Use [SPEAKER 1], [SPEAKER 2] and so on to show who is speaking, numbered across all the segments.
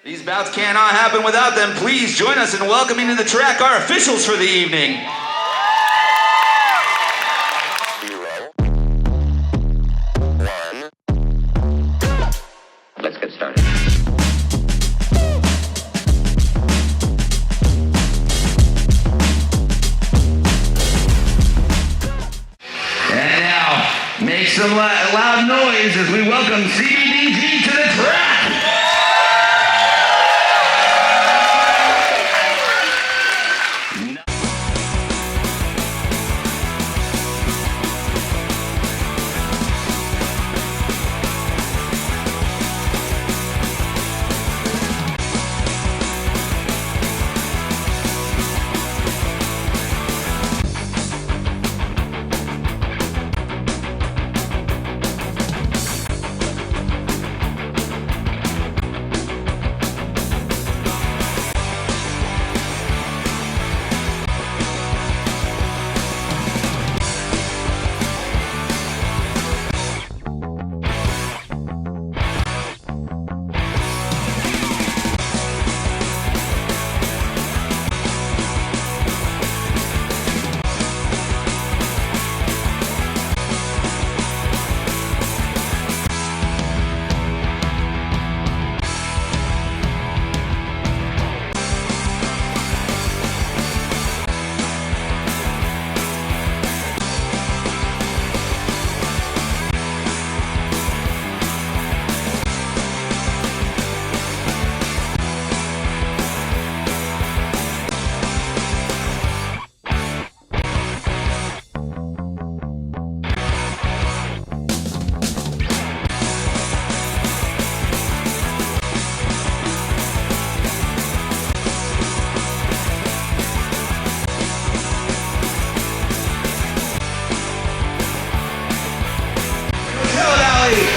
[SPEAKER 1] These bouts cannot happen without them. Please join us in welcoming to the track our officials for the evening.
[SPEAKER 2] Let's get started.
[SPEAKER 1] And now, make some loud noise as we welcome Cvdg to the track.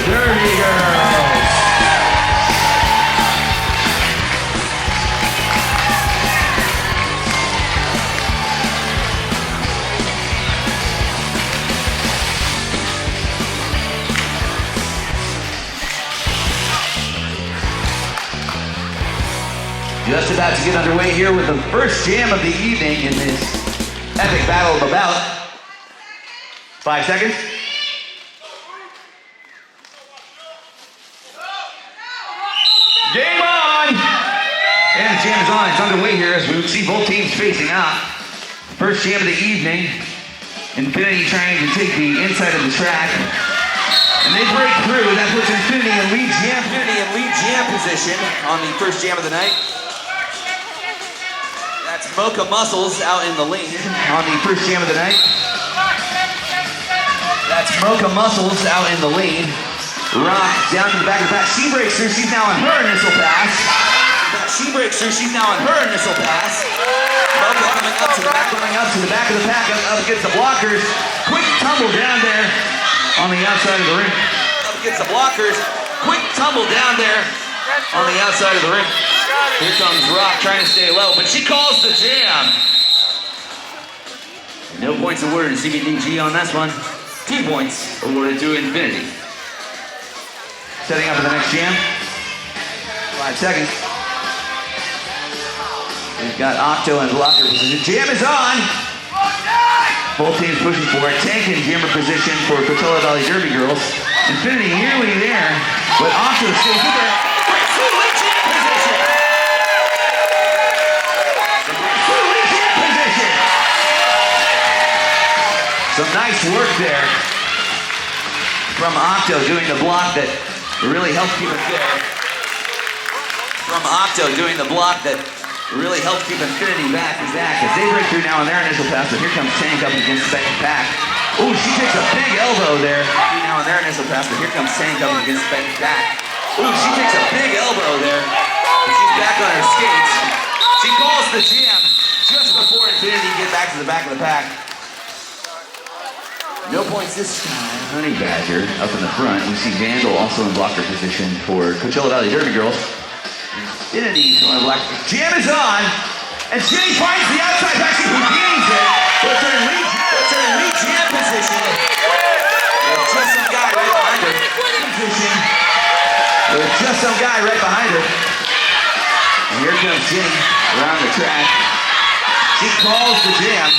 [SPEAKER 1] Dirty girls. Just about to get underway here with the first jam of the evening in this epic battle of the bout. 5 seconds. Game on! And the jam is on. It's underway here as we see both teams facing out. First jam of the evening. Infinity trying to take the inside of the track. And they break through. That puts Infinity in lead jam position on the first jam of the night. That's Mocha Muscles out in the lead on the first jam of the night. That's Mocha Muscles out in the lead. Rock down to the back of the pack. She breaks through. She's now on her initial pass. She breaks through. She's now on her initial pass. Mocha coming up to the back, of the pack, up against the blockers. Quick tumble down there on the outside of the ring. Up against the blockers. Quick tumble down there on the outside of the ring. Here comes Rock trying to stay low, but she calls the jam. No points awarded to Cvdg on this one. 2 points awarded to Infinity. Setting up for the next jam. 5 seconds. We've got Octo and Blocker position. Jam is on! Both teams pushing for it. Tank and jammer position for Coachella Valley Derby girls. Infinity nearly there, but Octo stays with her. Fully jam position! Fully jam position! Some nice work there from Octo doing the block that really helped keep it there. From Octo doing the block that really helped keep Infinity back as they break through now on their initial pass. So here comes Tank up against the pack. Ooh, she takes a big elbow there. Now on their initial pass, but here comes Tank up against the pack. Ooh, she takes a big elbow there. She's back on her skates. She calls the jam just before Infinity get back to the back of the pack. No points this time. Honey Badger up in the front. We see Vandal also in blocker position for Coachella Valley Derby girls. Infinity on black. Jam is on, and Jenny finds the outside back. She gains it. Puts her in lead jam position. There's just some guy right behind her. There's just some guy right behind her. Jenny around the track. She calls the jam.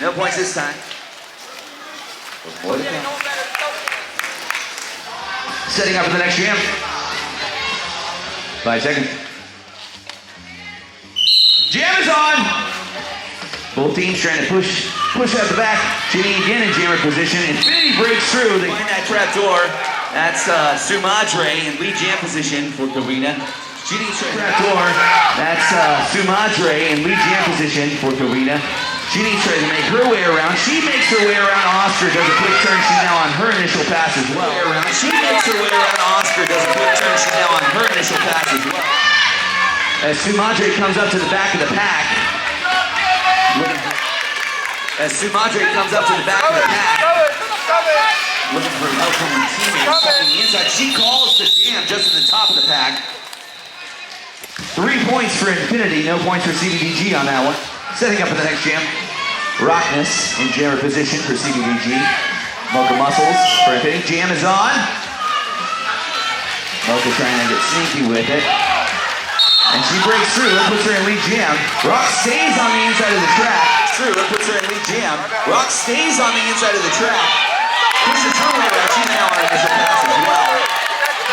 [SPEAKER 1] No points this time. Setting up for the next jam. 5 seconds. Jam is on! Both teams trying to push out the back. Jenny again in jammer position. Infinity breaks through. They find that trap door. That's Sumadre in lead jam position for Cvdg. Jenny's trap door. That's Sumadre in lead jam position for Cvdg. Jenny tries to make her way around. She makes her way around Oscar, does a quick turn. She's now on her initial pass as well. She makes her way around Oscar, does a quick turn. She's now on her initial pass as well. As Sumadre comes up to the back of the pack. As Sumadre comes up to the back of the pack. Looking for help from her teammates. On the inside, she calls the jam just at the top of the pack. 3 points for Infinity, no points for Cvdg on that one. Setting up for the next jam. Rockness in jammer position for Cvdg. Mocha Muscles for Infinity. Jam is on. Mocha trying to get sneaky with it. And she breaks through. That puts her in lead jam. Rock stays on the inside of the track. Through. That puts her in lead jam. Rock stays on the inside of the track. Pushes her way around. She's now on initial pass as well.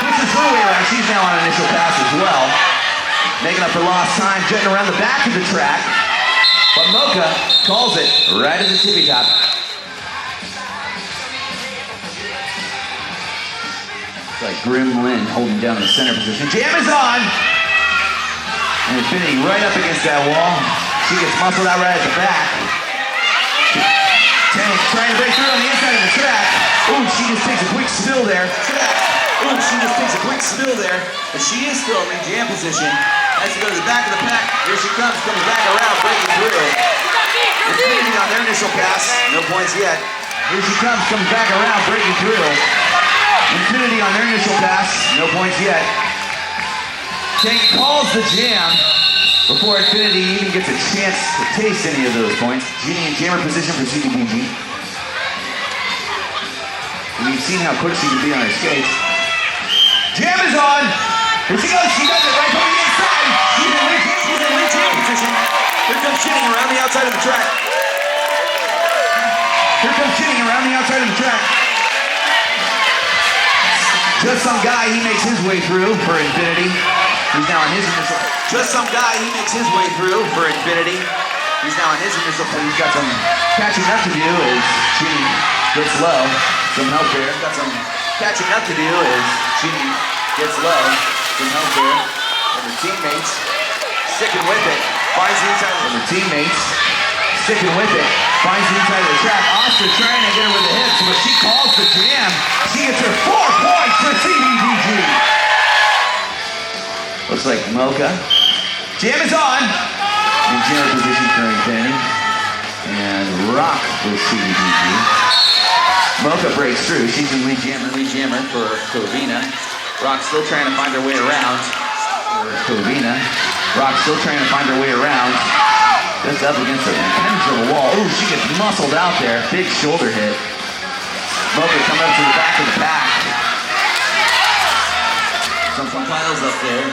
[SPEAKER 1] Pushes her way around. She's now on initial pass as well. Making up for lost time. Jetting around the back of the track. But Mocha calls it right at the tippy top. It's like Gremlin holding down the center position. Jam is on! And Infinity right up against that wall. She gets muscled out right at the back. Tank trying to break through on the inside of the track. Ooh, she just takes a quick spill there. Ooh, she just takes a quick spill there. But she is still in jam position. Has to go to the back of the pack. Here she comes back around, breaking through. Infinity on their initial pass. No points yet. Here she comes back around, breaking through. Infinity on their initial pass. No points yet. Tank calls the jam before Infinity even gets a chance to taste any of those points. Jenny in jammer position for Cvdg. We've seen how quick she can be on her skates. Jam is on! Here she goes, she does it right from the inside! She's in lead jam position. Here comes Jenny around the outside of the track. Here comes Jenny around the outside of the track. Just some guy, he makes his way through for Infinity. He's now on his initial. Just some guy, he makes his way through for Infinity. He's now on his initial. He's got some catching up to do as Jenny gets low. Some help there. Got some catching up to do as Jenny gets low. Some help there. And her teammates sticking with it. Finds the inside of her teammates sticking with it. Finds the inside of the track. Oscar trying to get her with the hips, but she calls the jam. She gets her 4 points for Cvdg. Looks like Mocha. Jam is on. In jammer position for Infinity. And Rock for Cvdg. Mocha breaks through. She's in lead jammer for Cvdg. Rock still trying to find her way around for Cvdg. Rock still trying to find her way around. Just up against the hinge of the wall. Ooh, she gets muscled out there. Big shoulder hit. Mocha coming up to the back of the pack. Some piles up there.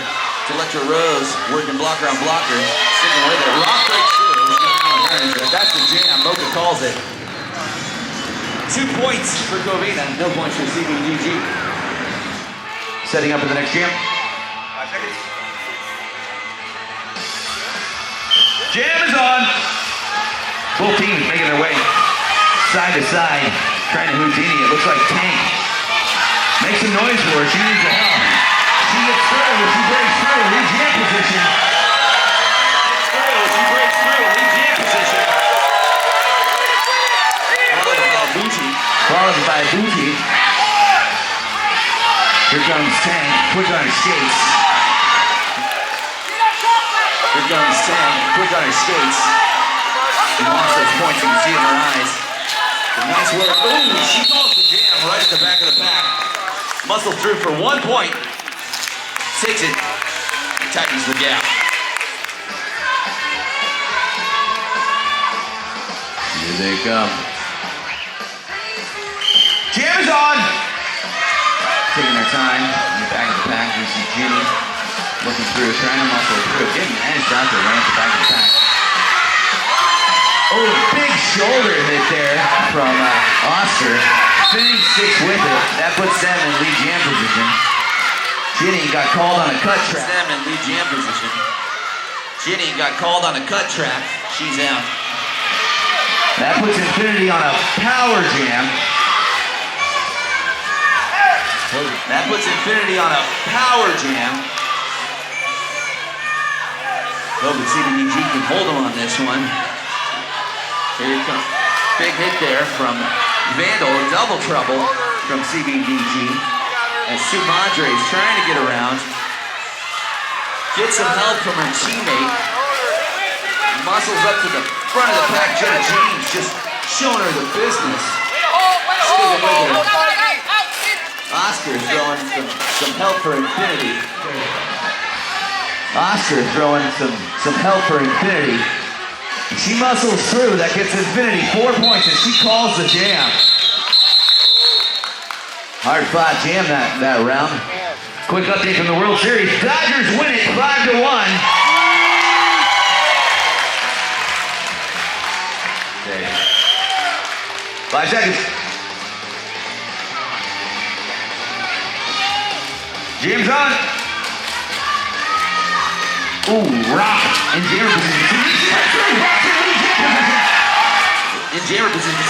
[SPEAKER 1] Electra Rose working blocker on blocker. Sticking with it. Rock breaks through. That's the jam. Mocha calls it. 2 points for Cvdg. No points for Cvdg. Setting up for the next jam. 5 seconds. Jam is on. Both teams making their way side to side, trying to Houdini. It looks like Tank. Make some noise for her. She needs the help. She gets through. She breaks through. Lead jam position. She breaks through. Lead jam position. Followed by Booty. Here comes Tank. Quick on her skates. Here comes Tank. Quick on her skates. She wants those points. You can see it in her eyes. Nice work. Ooh, she calls the jam right at the back of the pack. Muscle through for 1 point. Takes it. Tightens the gap. Here they come. Jam is on. taking their time in the back of the pack. You see Ginny looking through, trying to muscle through. Didn't manage out there right at the back of the pack. Oh, big shoulder hit there from Oscar. Spinning 6 with it. That puts them in lead jam position. Ginny got called on a cut track. Them in lead jam position. Ginny got called on a cut track. She's out. That puts Infinity on a power jam. That puts Infinity on a power jam. Oh, but Cvdg can hold him on this one. Here he comes. Big hit there from Vandal. Double trouble from Cvdg. As Cvdg is trying to get around. Get some help from her teammate. Muscles up to the front of the pack. Jenna James just showing her the business. Oscar throwing some help for Infinity. Oscar throwing some help for Infinity. She muscles through. That gets Infinity 4 points, and she calls the jam. Hard fought jam that round. Quick update from the World Series. Dodgers win it 5-1. Okay. 5 seconds. Jam's on. Ooh, Rock in jammer position. In jammer position.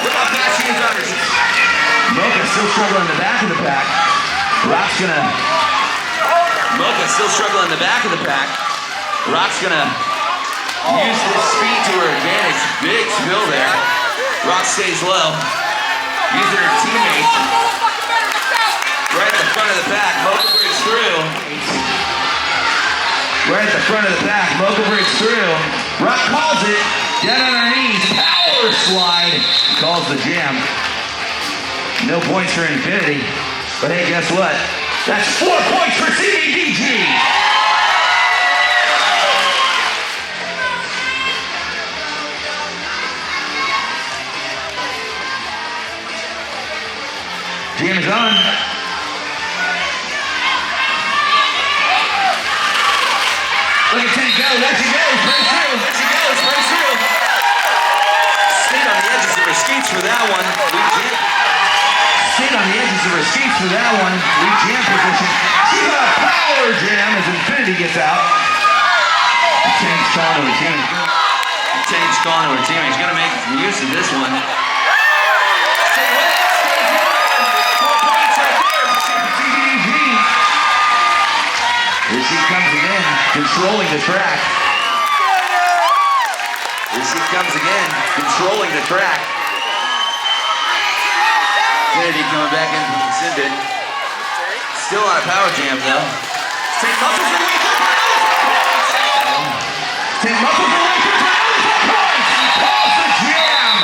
[SPEAKER 1] Look how fast she is on her. Mocha's still struggling in the back of the pack. Rock's gonna. Mocha's still struggling in the back of the pack. Rock's gonna use this speed to her advantage. Big spill there. Rock stays low. Using her teammates. Right at the front of the pack. Mocha breaks through. Right at the front of the pack. Mocha breaks through. Rock calls it. Down on her knees. Power slide. Calls the jam. No points for Infinity. But hey, guess what? That's 4 points for Cvdg. Jam is on. Look at Tank go. There she goes. Breaks through. There she goes. Breaks through. Stayed on the edges of her skates for that one. Stayed on the edges of her skates for that one. Lead jam position. She's got a power jam as Infinity gets out. Tank's calling to her team. Tank's calling to her team. He's going to make some use of this one. Stay with it. Here she comes again, controlling the track. Here she comes again, controlling the track. Infinity coming back in from the Cinder. Still on a power jam though. Take muscles away from points. Take muscles away from points. He calls the jam.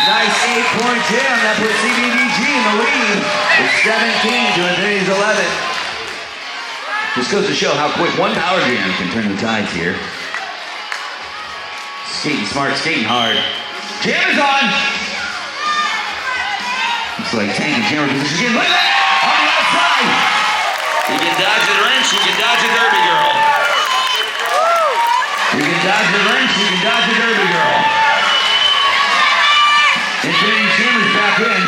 [SPEAKER 1] Nice 8-point jam. That puts Cvdg in the lead. It's 17 to Infinity's 11. This goes to show how quick one power jam can turn the tides here. Skating smart, skating hard. Jam is on! Looks like Tank and jammer position again. Look at that! On the outside! You can dodge the wrench, you can dodge a derby girl. You can dodge the wrench, you can dodge a derby girl. Infinity Jammer's back in.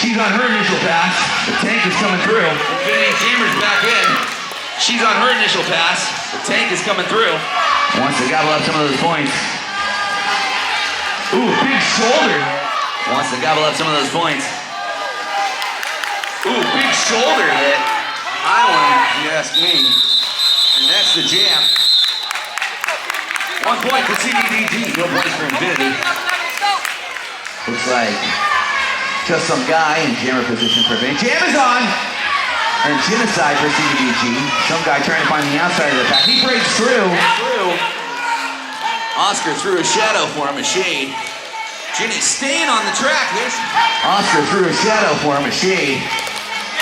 [SPEAKER 1] She's on her initial pass. The Tank is coming through. Infinity Jammer's back in. She's on her initial pass. The Tank is coming through. Wants to gobble up some of those points. Ooh, big shoulder. Wants to gobble up some of those points. Ooh, big shoulder hit. I want, if you ask me. And that's the jam. 1 point for Cvdg. No points for Infinity. Looks like just some guy in jammer position for Infinity. Jam is on! And genocide for Cvdg. Some guy trying to find the outside of the pack. He breaks through. Oscar threw a shadow for him, a shade. Ginny staying on the track. Oscar threw a shadow for him, a shade.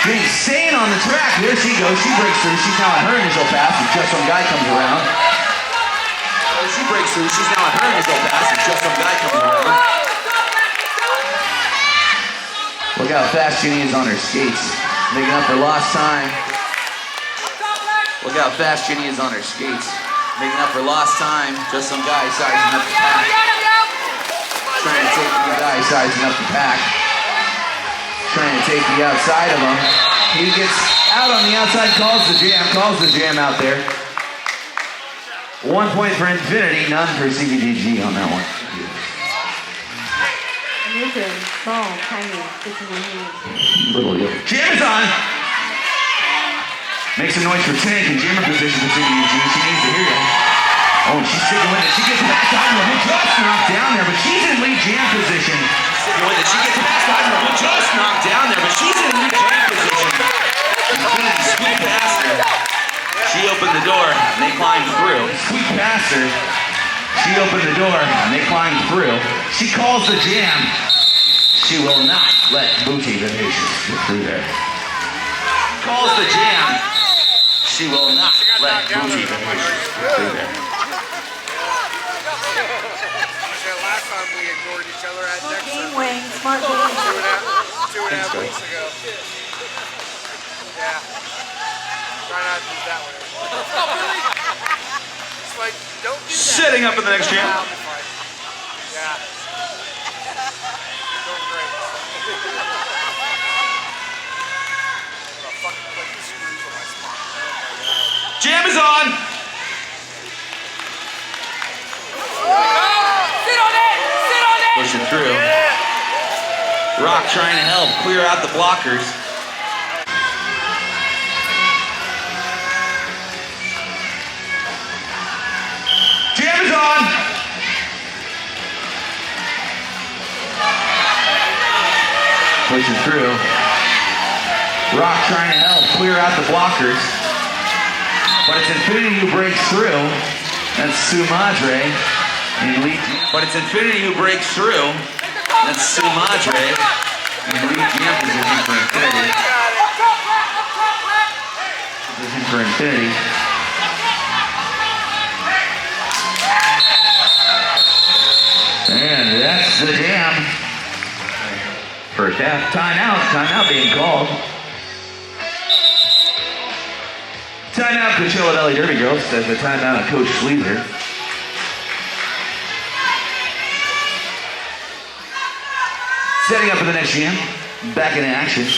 [SPEAKER 1] Ginny staying on the track. There she goes. She breaks through. She's now on her initial pass as just some guy comes around. She breaks through. She's now on her initial pass as just some guy comes around. Look how fast Ginny is on her skates, making up for lost time. Look how fast Ginny is on her skates, making up for lost time. Just some guy sizing up the pack. Trying to take the guy sizing up the pack. Trying to take the outside of him. He gets out on the outside, calls the jam out there. 1 point for Infinity, none for Cvdg on that one.
[SPEAKER 2] Small, tiny,
[SPEAKER 1] little deal. Jam is on! Make some noise for Tank in jammer position for Cvdg. She needs to hear you. Oh, and she's sticking with it. She gets past Idaho, just knocked down there, but she's in lead jam position. Sticking with it. She gets past Idaho, just knocked down there, but she's in lead jam position. Infinity squeaked past her. She opened the door, and they climbed through. Squeaked past her. She opened the door, and they climbed through. She calls the jam. She will not let Booty the Nation get through there. Calls the jam. She will not let Booty the Nation get through there.
[SPEAKER 3] Last time we ignored each other at next
[SPEAKER 2] game wing, smart game.
[SPEAKER 3] 2.5 weeks ago. Yeah. Try not to do that one. It's like, don't do that.
[SPEAKER 1] Setting up in the next jam.
[SPEAKER 3] Yeah. Going great. Fucking play the screws on my spine.
[SPEAKER 1] Jam is on! Pushing through. Rock trying to help clear out the blockers. Jam is on! Pushing through. Rock trying to help clear out the blockers. But it's Infinity who breaks through. That's Sumadre. But it's Infinity who breaks through. That's Sumadre in lead jam position for Infinity. Position for Infinity. And that's the jam. First half timeout being called. Timeout, Coachella Valley Derby Girls says the timeout of Coach Sleazer. Setting up for the next jam. Back in action.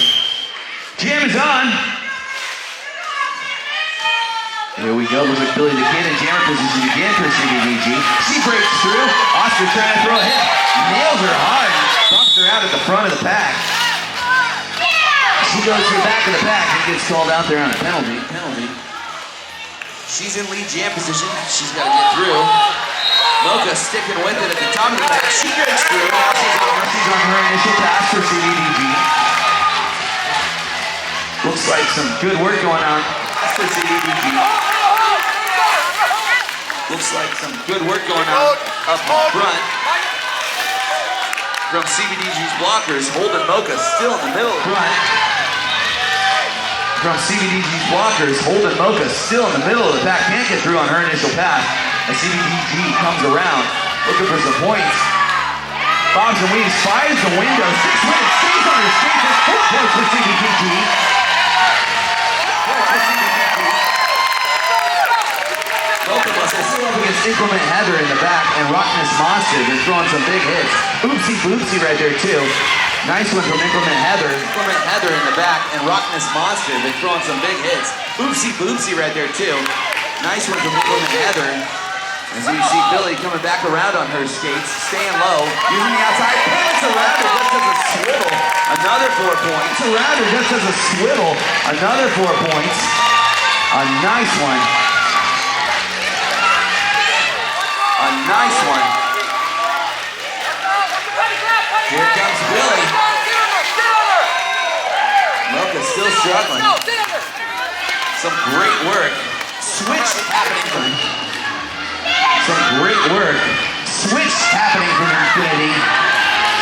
[SPEAKER 1] Jam is on. Here we go. Look at Billy the Kid in jammer position again for Cvdg. She breaks through. Oscar trying to throw a hit. Nails her hard. Bumps her out at the front of the pack. She goes to the back of the pack and gets called out there on a penalty. She's in lead jam position. She's got to get through. Mocha sticking with it at the top of the pack. She breaks through. Now she's on her initial pass for Cvdg. Looks like some good work going on for Cvdg. Looks like some good work going on up in front from Cvdg's blockers. Holden Mocha still in the middle of the front. From Cvdg's blockers, Holden Mocha still in the middle of the pack. Can't get through on her initial pass. As Cvdg comes around, looking for some points. Bobs and weaves, fires the window. 6 minutes, stays on her skates. That's 4 points for Cvdg. Mocha Muscle still up against Inclement Heather in the back, and Rockness Monster is throwing some big hits. Oopsie boopsie right there too. Nice one from Inclement Heather. Inclement Heather in the back, and Rockness Monster been throwing some big hits. Oopsie boopsie right there too. Nice one from Inclement Heather. As you see Billy coming back around on her skates, staying low, using the outside, pivots around her just as a swivel. Another 4 points. Around her just as a swivel. Another 4 points. A nice one. A nice one. Here comes Billy. Mocha's still struggling. Some great work. Switch happening from Some great work. Switch happening from Infinity.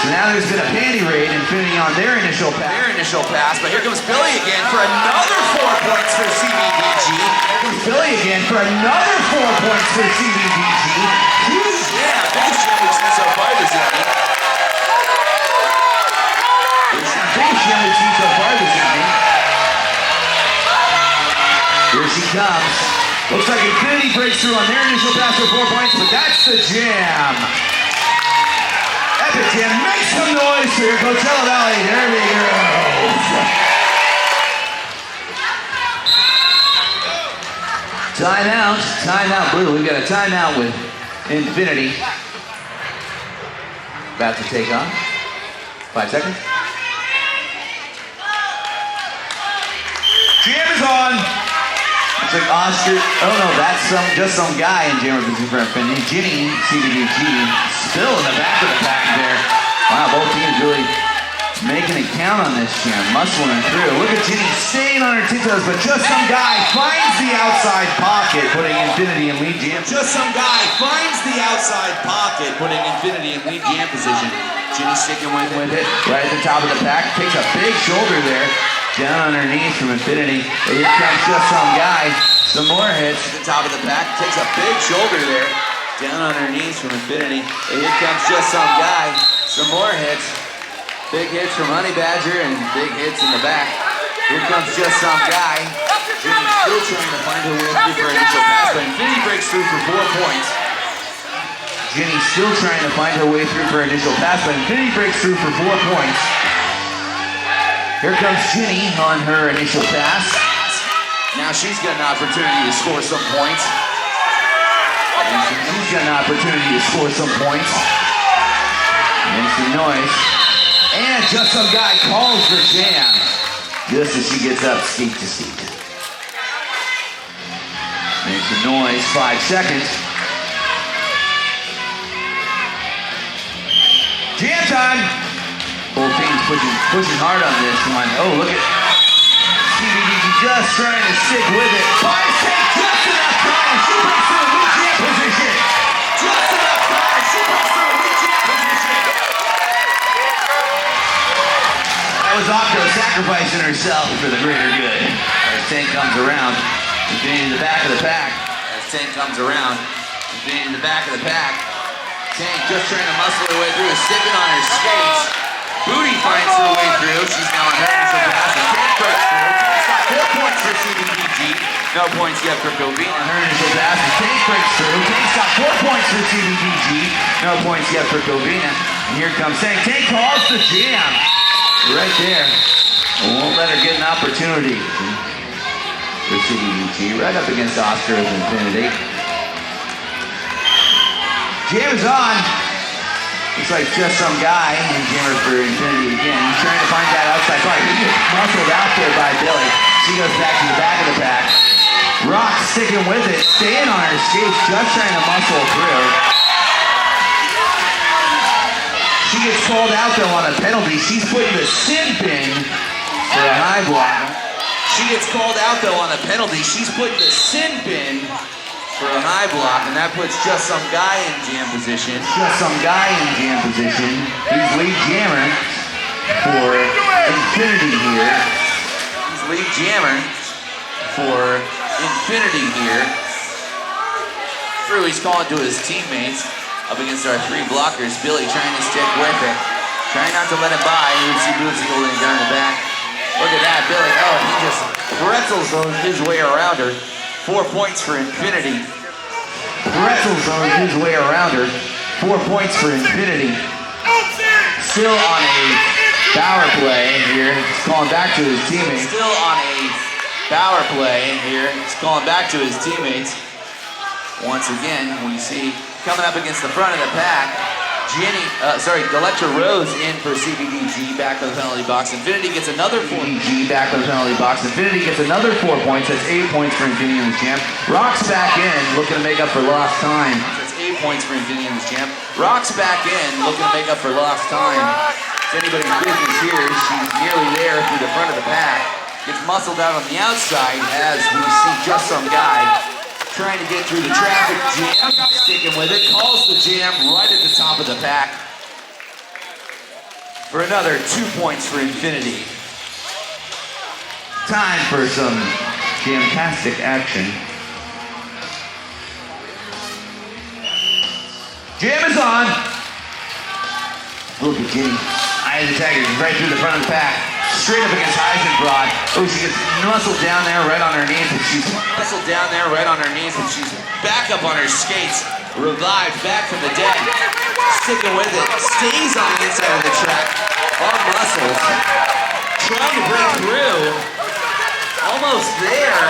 [SPEAKER 1] So now there's been a panty raid. Infinity on their initial pass. But here comes Billy again for another 4 points for Cvdg. Here comes Billy again for another 4 points for Cvdg. Huge jam. Biggest jam we've seen so far this evening. Big comes. Looks like Infinity breaks through on their initial pass for 4 points, but that's the jam. Epic Jam, make some noise for your Coachella Valley Derby girls. Timeout, Blue. We've got a timeout with Infinity. About to take on. 5 seconds. Jam is on. Looks like Oscar. Oh no, that's just some guy in Jammer Vs Ird. Ginny, Cvdg, still in the back of the pack there. Wow, both teams really making it count on this jam, muscling through. Look at Ginny staying on her tiptoes, but just some guy finds the outside pocket, putting Infinity in lead jam. Just some guy finds the outside pocket, putting Infinity in lead jam position. Ginny sticking with it, right at the top of the pack, takes a big shoulder there. Down on her knees from Infinity. Here comes just some guy. Some more hits at the top of the pack. Takes a big shoulder there. Down on her knees from Infinity. Here comes just some guy. Some more hits. Big hits from Honey Badger and big hits in the back. Here comes just some guy. Ginny's still trying to find her way through for initial pass, but Infinity breaks through for 4 points. Ginny's still trying to find her way through for initial pass, but Infinity breaks through for 4 points. Here comes Ginny on her initial pass. Now she's got an opportunity to score some points. She's got an opportunity to score some points. Makes some noise. And just some guy calls the jam. Just as she gets up seat to seat. Makes some noise, 5 seconds. Jam time! Both teams pushing hard on this one. Oh, look at Cvdg just trying to stick with it. Fires take just enough time. She breaks through a lead jam position. Just enough time. She breaks through a lead jam position. That was Octo sacrificing herself for the greater good. As Tank comes around, Infinity in the back of the pack. As Tank comes around, Infinity in the back of the pack. Tank just trying to muscle her way through, sticking on her skates. Booty finds her way through. She's now on her initial pass. Tank breaks through. It's got 4 points for Cvdg. No points yet for Cvdg. On her initial pass. Tank breaks through. Tank's got 4 points for Cvdg. No points yet for Cvdg. And here comes Tank. Tank calls the jam. Right there. Won't let her get an opportunity for Cvdg. Right up against Oscar with Infinity. Jam is on. Looks like just some guy in Jammer for Infinity again. He's trying to find that outside pocket. He gets muscled out there by Billy. She goes back to the back of the pack. Rock sticking with it, staying on her skates, just trying to muscle through. She gets called out though on a penalty. She's putting the sin pin for a high block. She gets called out though on a penalty. She's putting the sin pin for a high block, and that puts just some guy in jam position. Just some guy in jam position. He's lead jammer for Infinity here. He's lead jammer for Infinity here. Through, he's calling to his teammates up against our 3 blockers. Billy trying to stick with it. Trying not to let him by. Oopsie Bootsy holding it down the back. Look at that, Billy. Oh, he just pretzels his way around her. 4 points for Infinity. Pretzels on his way around her. 4 points for Infinity. Still on a power play here. He's calling back to his teammates. Still on a power play here. He's calling back to his teammates. Once again, we see coming up against the front of the pack. Electra Rose in for Cvdg back to the penalty box. Infinity gets another 4. Cvdg back to the penalty box. Infinity gets another 4 points. That's 8 points for Infinity in the champ. Rock's back in, looking to make up for lost time. That's 8 points for Infinity in the champ. Rock's back in, looking to make up for lost time. If anybody's business here, she's nearly there through the front of the pack. Gets muscled out on the outside as we see just some guy trying to get through the traffic jam, sticking with it, calls the jam right at the top of the pack for another 2 points for Infinity. Time for some jamtastic action. Jam is on. Look at Ginny. Eye of the Tiger, right through the front of the pack. straight up against Heisenbrod. Oh, she gets muscled down there right on her knees, and she's muscled down there right on her knees, and she's back up on her skates, revived, back from the dead, sticking with it, stays on the inside of the track, all muscles, trying to break through, almost there,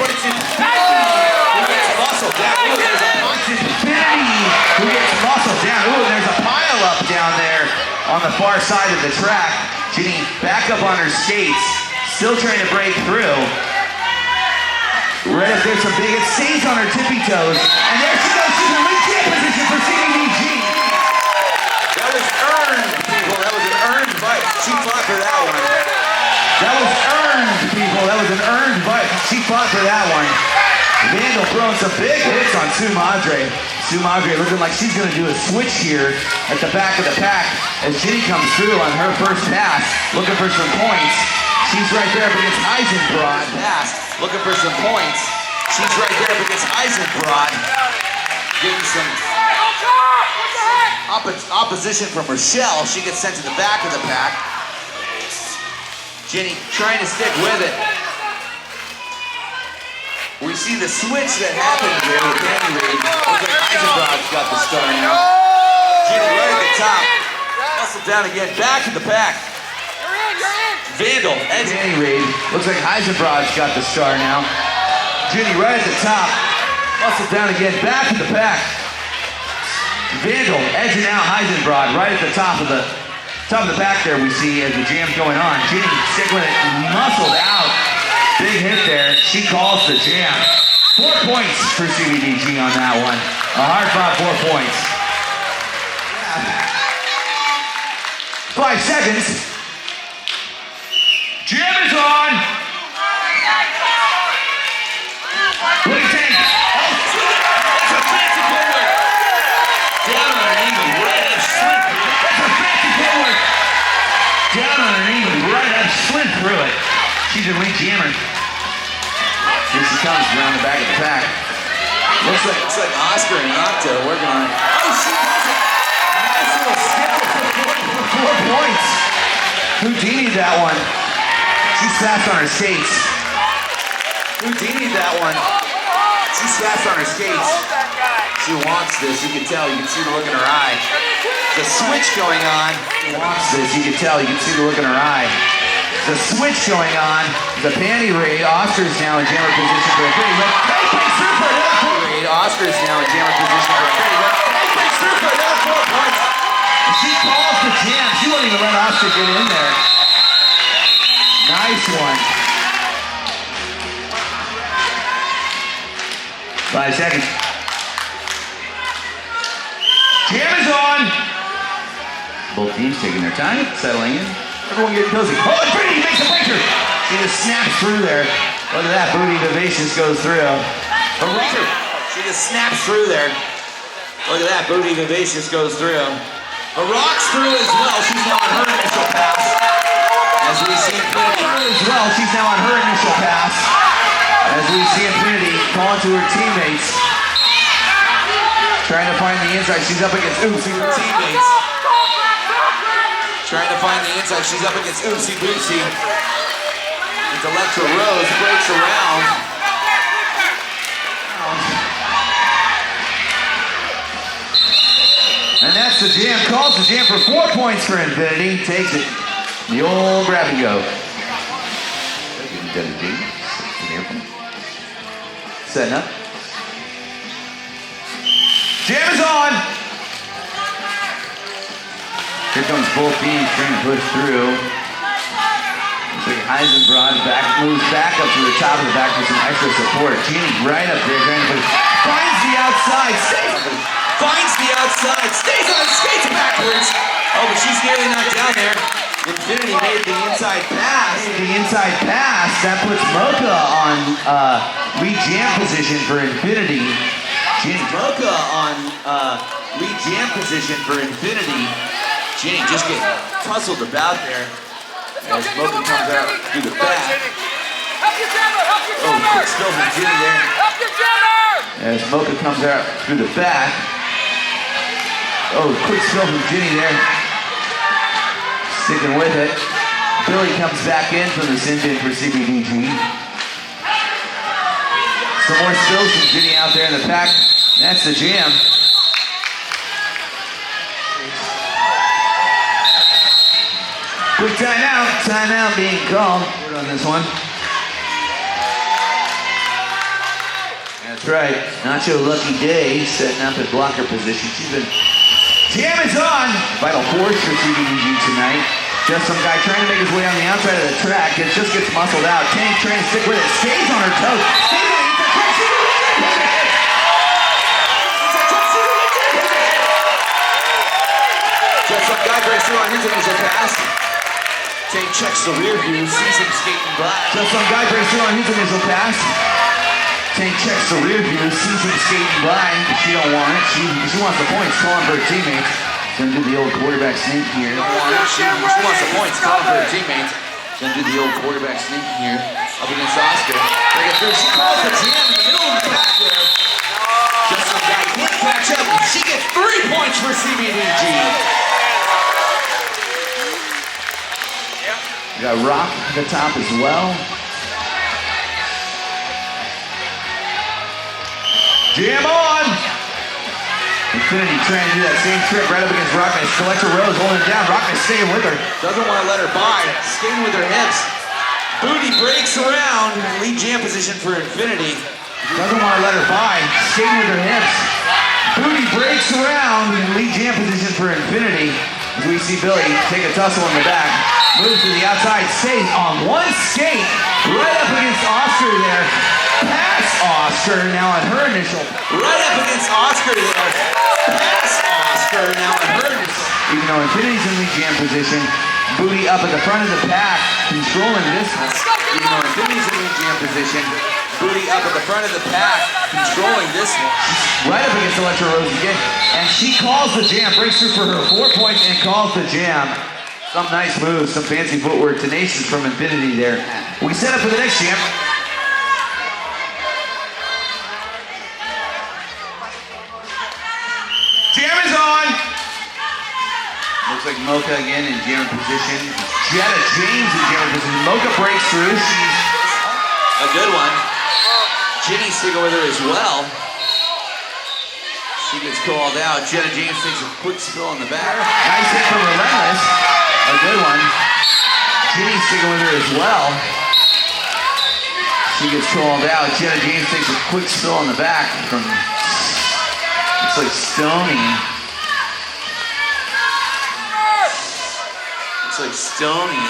[SPEAKER 1] but it's Infinity who gets muscled down. Ooh, there's a punch. Infinity who gets muscled down. Ooh, there's a pile up down there on the far side of the track. Ginny back up on her skates, still trying to break through. Right up there, some big, it stays on her tippy toes. And there she goes, she's in the champ position for Cvdg. That was earned, people, that was an earned fight. She fought for that one. That was earned, people, that was an earned fight. She fought for that one. Vandal throwing some big hits on Cvdg. Cvdg looking like she's going to do a switch here at the back of the pack as Ginny comes through on her first pass, looking for some points. She's right there up against Heisenbrod. Pass, looking for some points. She's right there up against Heisenbrod, getting some opposition from Rochelle. She gets sent to the back of the pack. Ginny trying to stick with it. We see the switch that happened here with Danny Reed. Looks like Heisenbrod's got the star now. Ginny right at the top. Muscle down again, back in the pack. Vandal, and Danny Reed. Looks like Heisenbrod's got the star now. Ginny right at the top. Muscle down again, back in the pack. Vandal edging out Heisenbrod right at the top of the back there we see as the jam's going on. Ginny sticking with it, muscled out. Big hit there. She calls the jam. 4 points for Cvdg on that one. A hard fought 4 points. 5 seconds. Jam is on. What do you think? Oh, that's a fancy footwork. Down on her knee, right up slip. That's a fancy footwork. Down on her knee, right up slip through it. She's a weak jammer. Here she comes around the back of the pack. Looks like Oscar and Octo working on it. Oh, she does it! Nice little skip for 4 points. Houdini that one. She's fast on her skates. Houdini that one. She's fast on her skates. She wants this, you can tell, you can see the look in her eye. The switch going on. She wants this, you can tell, you can see the look in her eye. The switch going on. The panty raid. Oscar's now in jammer position for a pretty look. Hey, breaks through for another raid. Oscar's now in jammer position for a pretty look. Hey, breaks through for another 4 points. And she calls the jam. She won't even let Oscar get in there. Nice one. 5 seconds. Jam is on. Both teams taking their time, settling in. Everyone getting cozy. Oh, Infinity makes a breaker. She just snaps through there. Look at that. Booty Vivacious goes through. A breaker. She just snaps through there. Look at that. Booty Vivacious goes through. A rocks through as well. She's now on her initial pass. As we see Infinity as well. She's now on her initial pass. As we see Infinity calling to her teammates. Trying to find the inside. She's up against her teammates. Trying to find the inside. She's up against Oopsie Boopsie. It's Electra Rose. Breaks around. And that's the jam. Calls the jam for 4 points for Infinity. Takes it. The old grab and go. Setting up. Jam is on. Here comes both teams trying to push through. Looks like Heisenbrod moves back up to the top of the back for some extra support. Ginny right up there trying to push. Finds the outside. Stays on skates backwards. Oh, but she's nearly not down there. Infinity made the inside pass. That puts Mocha on lead jam position for Infinity. Ginny Mocha on lead jam position for Infinity. Ginny just getting tussled about there as Mocha comes out through the back. Oh, quick spill from Ginny there. As Mocha comes out through the back. Oh, quick spill from Ginny there. Sticking with it. Billy comes back in from the sin bin for Cvdg. Some more spills from Ginny out there in the pack. That's the jam. Quick timeout being called on this one. That's right, Nacho Lucky Day setting up at blocker position. Jam is on! Vital force for Cvdg tonight. Just some guy trying to make his way on the outside of the track. It just gets muscled out. Tank trying to stick with it. Stays on her toes. Stays on it. Just some guy breaks through on his initial pass. Tank checks the rear view. Sees him skating by. Just some guy breaks through on his initial pass. Tank checks the rear view. Sees him skating by. She don't want it. She wants the points. Calling for her teammates. Gonna do the old quarterback sneak here. She wants the points, calling for her teammates. Gonna do the old quarterback sneak here. Up against Oscar. Break it through. She calls the jam in the middle of the back there. Just some guy can't catch up. She gets 3 points for Cvdg. We got Rock at the top as well. Jam on! Infinity trying to do that same trick right up against Rockness. Collector Rose holding it down. Rockness staying with her. Doesn't want to let her by. Staying with her hips. Booty breaks around. Lead jam position for Infinity. Doesn't want to let her by. Staying with her hips. Booty breaks around. Lead jam position for Infinity. As we see Billy take a tussle in the back. Moves to the outside. Stays on one skate. Right up against Oscar there. Pass Oscar now on her initial. Right up against Oscar there. Pass Oscar now on her initial. Even though Infinity's in the jam position, Booty up at the front of the pack, controlling this one. Even though Infinity's in the jam position, Booty up at the front of the pack, controlling this one. Right up against Electra Rose again. And she calls the jam, breaks through for her 4 points and calls the jam. Some nice moves, some fancy footwork, tenacious from Infinity there. We set up for the next jam. Jam is on! Looks like Mocha again in jam position. Jetta James in jam position. Mocha breaks through. She's a good one. Ginny sticking with her as well. She gets called out. Jetta James takes a quick spill in the back. Nice hit from Relentless. A good one. Ginny sticking with her as well. She gets called out. Jetta James takes a quick spill in the back from, looks like Stoney. Looks like Stoney.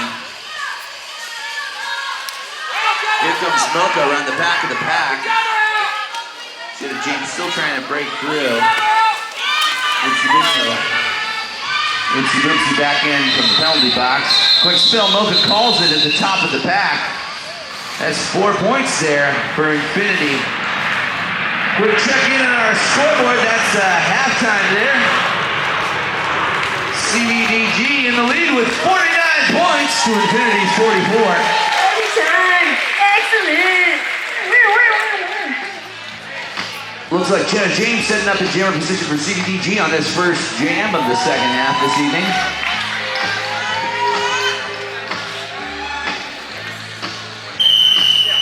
[SPEAKER 1] Here comes Mocha around the back of the pack. Jetta James still trying to break through. Oopsie doopsie back in from the penalty box. Quick spill, Mocha calls it at the top of the pack. That's 4 points there for Infinity. Quick check in on our scoreboard, that's halftime there. Cvdg in the lead with 49 points to Infinity's 44.
[SPEAKER 2] Time! Excellent!
[SPEAKER 1] Looks like Jetta James setting up a jammer position for Cvdg on this first jam of the second half this evening.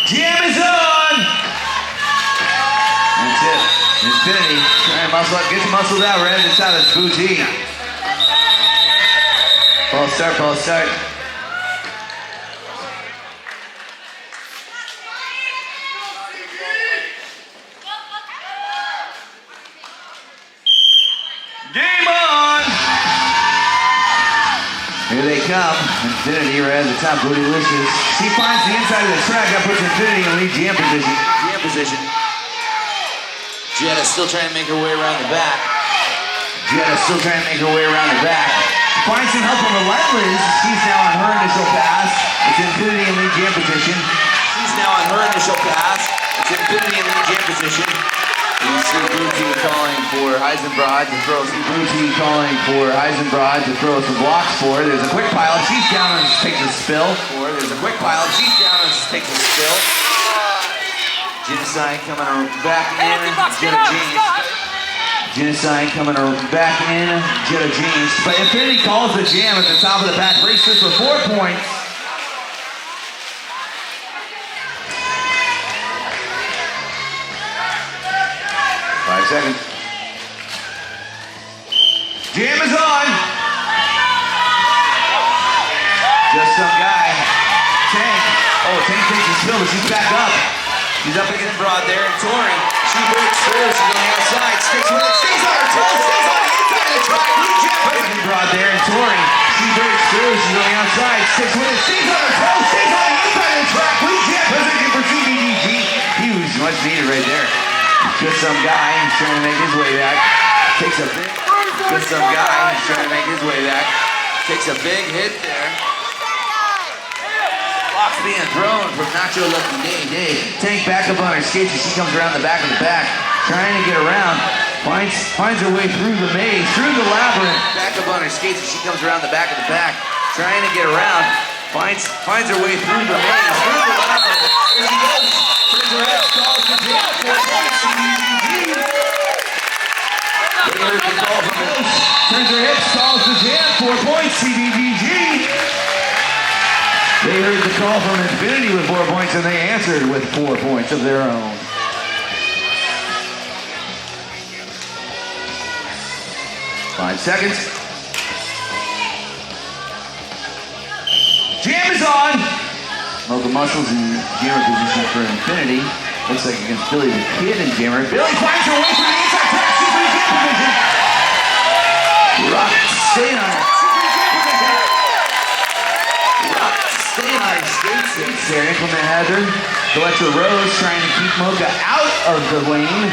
[SPEAKER 1] Jam is on! That's it. Infinity trying to muscle up, gets muscled out right at the top. That's Bougie. False start. Game on! Here they come. Infinity right at the top. Bootylicious. She finds the inside of the track. That puts Infinity in lead jam position. Jetta still trying to make her way around the back. Finds some help from Relentless. She's now on her initial pass. It's Infinity in lead jam position. You see Booty calling for Heisenbrod to throw some blocks for her. There's a quick pile. She's down and takes a spill. Genocide coming back in. Jetta James. But Infinity calls the jam at the top of the pack. Breaks through for 4 points. 5 seconds. Jam is on. Just some guy. Tank. Oh, Tank takes his spill, but she's back up. She's up against Broad there, and Tori. She breaks through. She's on the outside. Sticks with it. Stays on her toes. Stays on the inside of the track. Blue Jam. Broad there, and Tori. She breaks through. She's on the outside. Sticks with it. Stays on her toes. Stays on the inside of the track. Blue Jam position for Cvdg. Huge. Much needed right there. Just some guy. He's trying to make his way back. Takes a big. Just some guy. He's trying to make his way back. Takes a big hit there. Block's being thrown from Nacho Lucky Day. Tank back up on her skates as she comes around the back of the pack. Trying to get around. Finds her way through the maze, through the labyrinth. Back up on her skates as she comes around the back of the pack. Trying to get around. Finds her way through the maze, through the labyrinth. There she goes. Turns her head, stalls the jam. 4 points, Cvdg. They heard the call from the turns her hip, stalls the jam. 4 points, Cvdg. They heard the call from Infinity with 4 points, and they answered with 4 points of their own. Five seconds. Jam is on. Mocha Muscles in jammer position for Infinity. Looks like against Billy the Kid in jammer. Billy finds her way from the inside track. She's in jam position. Rock staying on it. Rock staying on her skates there. Implement hazard. Electra Rose trying to keep Mocha out of the lane.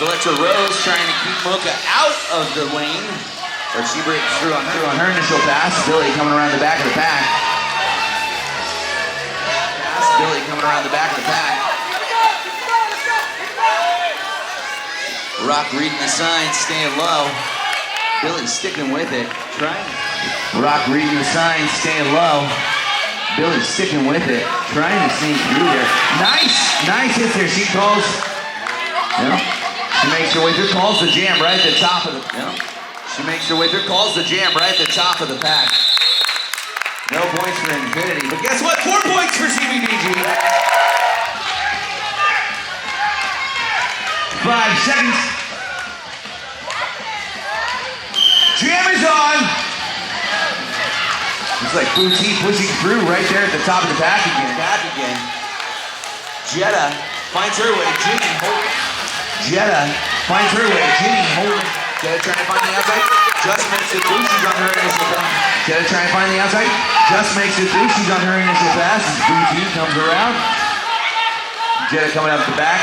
[SPEAKER 1] Electra Rose trying to keep Mocha out of the lane. But she breaks through on her initial pass. Billy coming around the back of the pack. Billy coming around the back of the pack. Rock reading the signs, staying low. Billy sticking with it. Rock reading the signs, staying low. Billy sticking with it. Trying to sneak through there. Nice hit there. She calls. She makes her way through. Calls the jam right at the top of the. She makes her way through. Calls the jam right at the top of the pack. No points for Infinity, but guess what? 4 points for Cvdg. 5 seconds. Jam is on. Looks like Boutique pushing through right there at the top of the pack again. Jetta finds her way. Jetta finds her way. Ginny holding. Jetta trying to find the outside. Just makes it through. She's on her initial pass. Jetta trying to find the outside. Just makes it through. She's on her initial pass as Boutique comes around. Jetta coming up the back.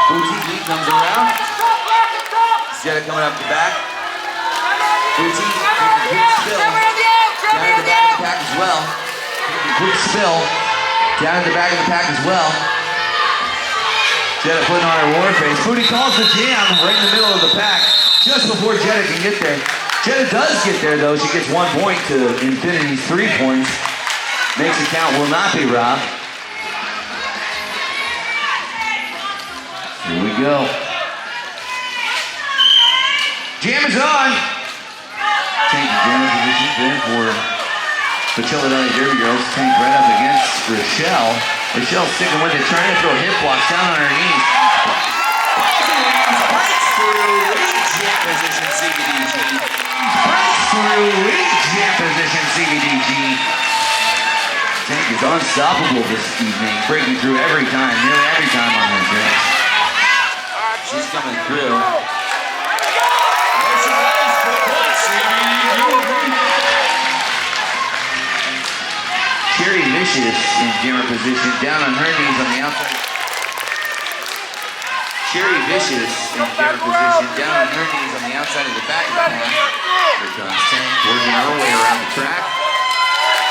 [SPEAKER 1] Boutique comes around. Jetta coming up the back. Boutique taking a quick spill. Down to the back of the pack as well. Taking a quick spill. Down to the back of the pack as well. Jetta putting on her war face. Booty calls the jam right in the middle of the pack. Just before Jetta can get there. Jetta does get there though. She gets 1 point to Infinity's 3 points. Makes it count. Will not be robbed. Here we go. Jam is on. Tank jammer position there for Pachilladone Derby Girls. Tank right up against Rochelle. Rochelle sticking with it, trying to throw hip blocks down on her knees. Breaks through, lead jam position, Cvdg. Breaks through, lead jam position, Cvdg. Tank is unstoppable this evening, breaking through every time, nearly every time on her jams. She's coming through. There she goes, Cvdg. Cherry Vicious in jammer position, down on her knees on the outside. Cherry Vicious in jammer position, down on her knees on the outside of the back of the pack. Here comes Tank, working her way around the track.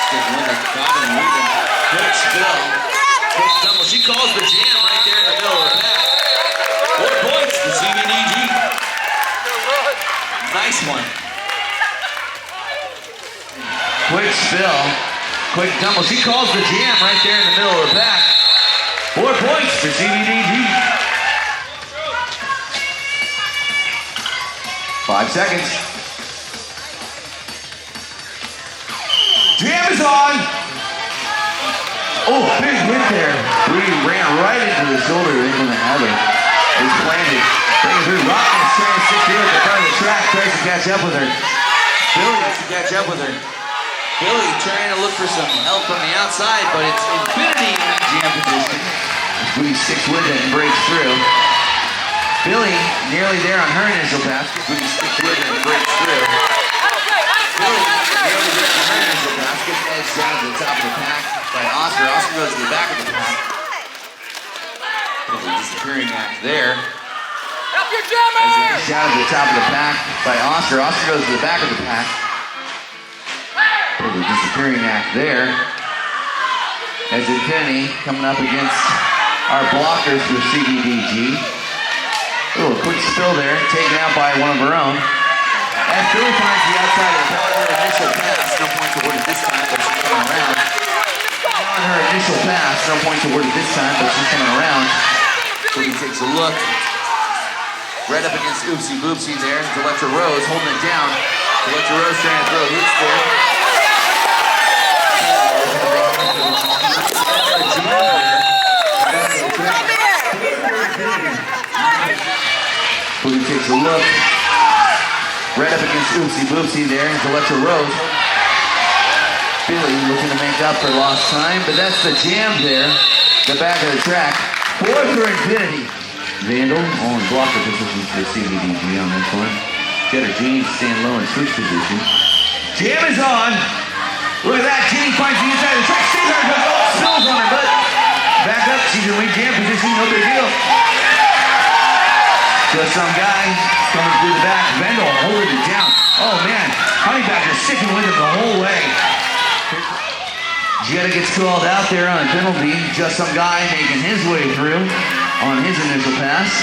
[SPEAKER 1] Sticking with at the top and moving. Quick spill. Quick tumble. She calls the jam right there in the middle of the pack. 4 points to Cvdg. Nice one. Quick spill. Quick tumble. She calls the jam right there in the middle of the pack. 4 points for Cvdg. 5 seconds. Jam is on. Oh, big hit there. Bree ran right into the shoulder of Implement Hazard. is planted. Bring it through. Rockman's trying to stick through at the front of the track. Tries to catch up with her. Billy to catch up with her. Billy trying to look for some help from the outside, but it's Infinity in the jam position. Booty sticks with it and breaks through. Billy nearly there on her initial pass. Booty sticks with it and breaks through. Billy nearly there on her initial pass. Gets edged down to the top of the pack by Oscar. Oscar goes to the back of the pack. There's a disappearing act there.
[SPEAKER 3] Help your jammer!
[SPEAKER 1] As a shot at the top of the pack by Oscar. Oscar goes to the back of the pack. There's a disappearing act there. As Infinity coming up against our blockers for Cvdg. Oh, a quick spill there, taken out by one of her own. As Billy finds the outside of the pack, her initial pass, no points awarded this time, but she's coming around. On her initial pass, no points awarded this time, but she's coming around. Billy takes a look. Right up against Oopsie Boopsie there. Electra Rose holding it down. Electra Rose trying to throw hoops there. Billy takes a look. Right up against Oopsie Boopsie there. Electra Rose. Billy looking to make up for lost time, but that's the jam there. The back of the track. Fourth for Infinity. Vandal on blocker position for Cvdg on this one. Get her Jean stand low and switch position. Jam is on. Look at that. Jean finds the inside of the track. Stays on her. Oh, spills on her butt. Back up. She's in lead jam position. No big deal. Just some guy coming through the back. Vandal holding it down. Oh man. Honey Badger sticking with him the whole way. Jetta gets called out there on a penalty. Just some guy making his way through on his initial pass.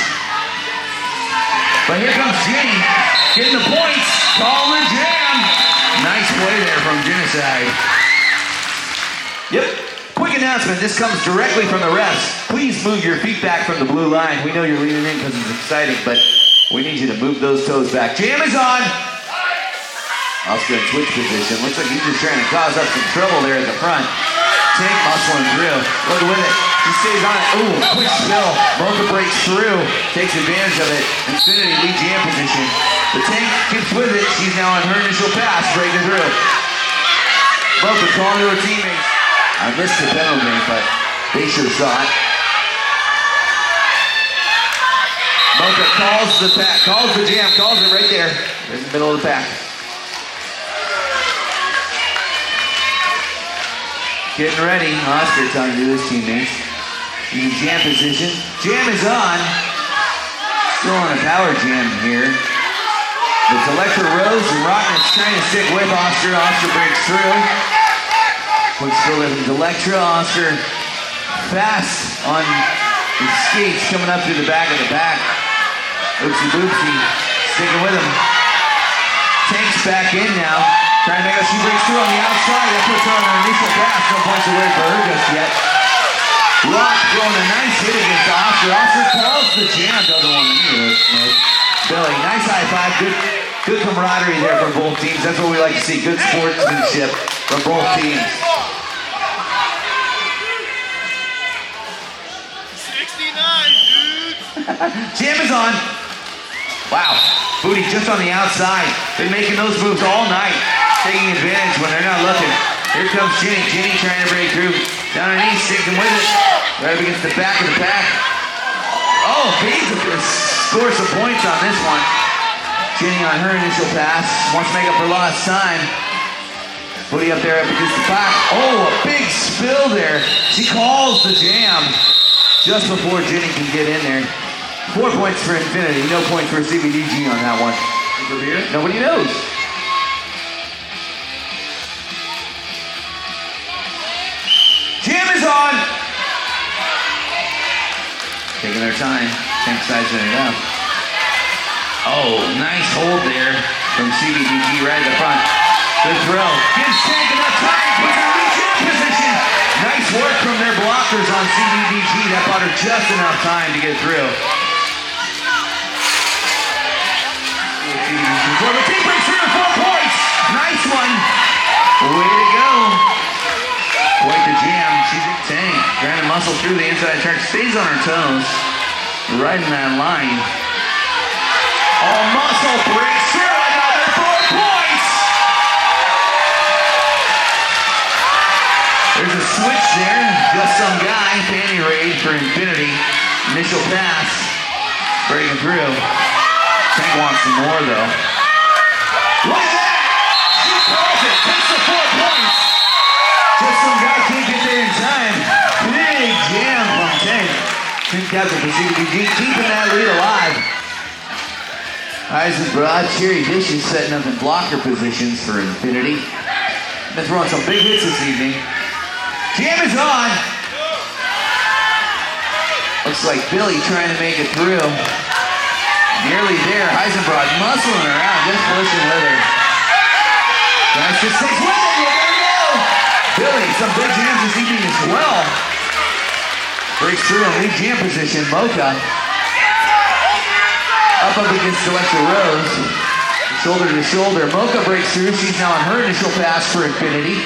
[SPEAKER 1] But here comes Jenny, getting the points, calling the jam. Nice play there from Genocide. Yep, quick announcement, this comes directly from the refs. Please move your feet back from the blue line. We know you're leaning in because it's exciting, but we need you to move those toes back. Jam is on. Oscar in switch position. Looks like he's just trying to cause up some trouble there at the front. Tank muscling through. Look with it. He stays on it. Ooh, quick spill. Mocha breaks through. Takes advantage of it. Infinity lead jam position. The Tank keeps with it. She's now on her initial pass. Breaking through. Mocha calling to her teammates. I missed the penalty, but they sure saw it. Mocha calls the pack. Calls the jam. Calls it right there. In the middle of the pack. Getting ready. Oscar talking to his teammates. In jam position. Jam is on. Still on a power jam here. It's Electra Rose and Rockman's trying to stick with Oscar. Oscar breaks through. Quick spill there from Electra. Oscar fast on his skates coming up through the back of the back. Oopsie Boopsie sticking with him. Tank's back in now. Trying to make us, she breaks through on the outside. That puts her on her initial pass. No points away for her just yet. Rock throwing a nice hit against Oscar. Oscar calls the jam. Doesn't want any of those smoke. Billy, nice high five. Good camaraderie there from both teams. That's what we like to see. Good sportsmanship from both teams.
[SPEAKER 3] 69, dude.
[SPEAKER 1] Jam is on. Wow. Booty just on the outside. Been making those moves all night. Taking advantage when they're not looking. Here comes Jenny. Jenny trying to break through. Down underneath, sticking with it. Right up against the back of the pack. Oh, Bates scores some points on this one. Jenny on her initial pass. Wants to make up for lost time. Booty up there up against the pack. Oh, a big spill there. She calls the jam just before Jenny can get in there. 4 points for Infinity. No points for Cvdg on that one. Nobody knows. Jam is on. Taking their time. Tank sizing it up. Oh, nice hold there from Cvdg right at the front. Good throw. Gives Tank enough time. Puts her in jam position. Nice work from their blockers on Cvdg. That bought her just enough time to get through. The team breaks through 4 points. Nice one. Way to go. Quite the jam. She's a Tank. Trying to muscle through the inside track. Stays on her toes. right in that line. Oh, muscle breaks through, another 4 points. There's a switch there, just some guy, panty raid for Infinity. Initial pass, breaking through. Tank wants some more though. Look at that! She calls it, takes the 4 points. Just some guy can't get there in time. Big jam from Tank. Team captain for Cvdg, keeping that lead alive. Eisenbrod, Cherry Dishes setting up in blocker positions for Infinity. Been throwing some big hits this evening. Jam is on. Looks like Billy trying to make it through. Nearly there. Heisenbrod muscling around, just pushing with her. Nice just takes with it. There we go. Billy, some big jams this evening as well. Breaks through in lead jam position. Mocha up against Electra Rose. Shoulder to shoulder. Mocha breaks through. She's now on her initial pass for Infinity.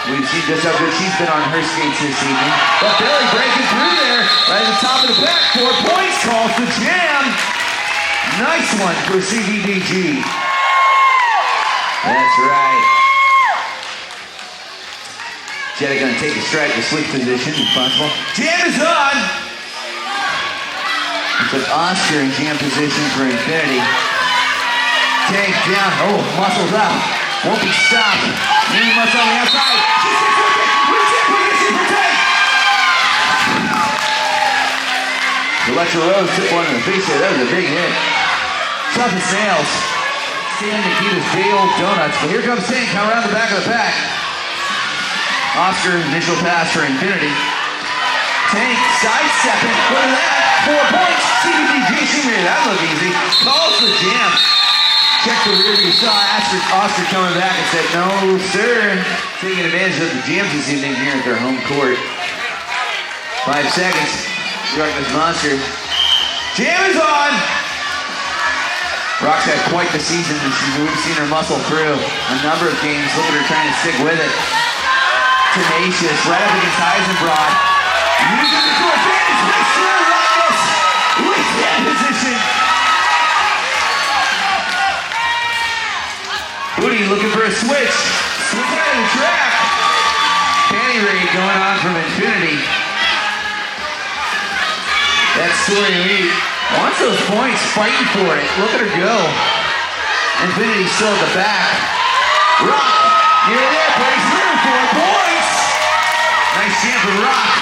[SPEAKER 1] We've seen just how good she's been on her skates this evening. But Billy breaking through there, right at the top of the back. 4 points, calls the jam. Nice one for Cvdg. That's right. Jetta gonna take a strike to switch position if possible. Jam is on. Put Oscar in jam position for Infinity. Tank down. Oh, muscles up. Won't be stopped. Knee muscle on the outside. She sticks with it. Position for Tank. Electra Rose took one in the face there. That was a big hit. Tough as nails. Sam Nikita's day old donuts. But here comes Tank coming around the back of the pack. Oscar, initial pass for Infinity. Tank sidestepping. Look at that. 4 points. Cvdg, she made that look easy. Calls the jam. Check the rear view. Saw Oscar coming back and said, no, sir. Taking advantage of the jams this evening here at their home court. 5 seconds. Darkness Monster. Jam is on. Rock's had quite the season, and we've seen her muscle through a number of games. Look at her trying to stick with it. Tenacious, right up against Eisenbrod. Using the door advantage, breaks through like this. With that position. Booty looking for a switch. Switch out of the track. Panty raid going on from Infinity. That's Story Meat. Wants those points, fighting for it. Look at her go. Infinity still at the back. Rock, near there, breaks through, 4 points. Nice jam from Rock.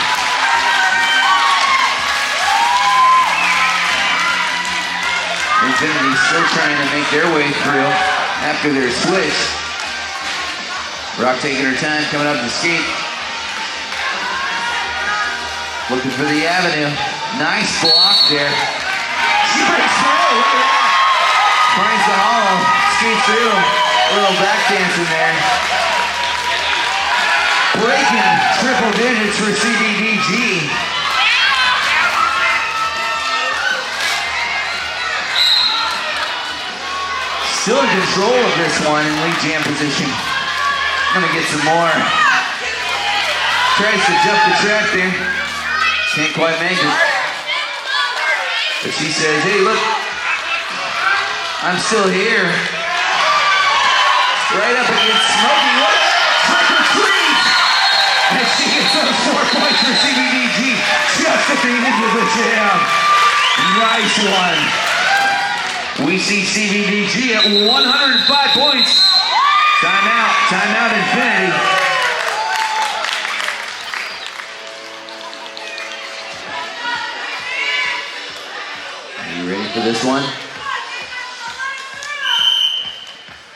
[SPEAKER 1] Infinity still trying to make their way through after their switch. Rock taking her time, coming up the skate. Looking for the avenue. Nice block there. She breaks through, look at that. Finds the hollow, skates through. A little back dancing there. Breaking triple digits for Cvdg. Still in control of this one in lead jam position. Gonna get some more. Tries to jump the track there. Can't quite make it. But she says, hey, look, I'm still here. Right up against Smokey. Look, trick or treat. And she gets those 4 points for Cvdg just at the end of the jam. Nice one. We see Cvdg at 105 points. Timeout Infinity. Are you ready for this one?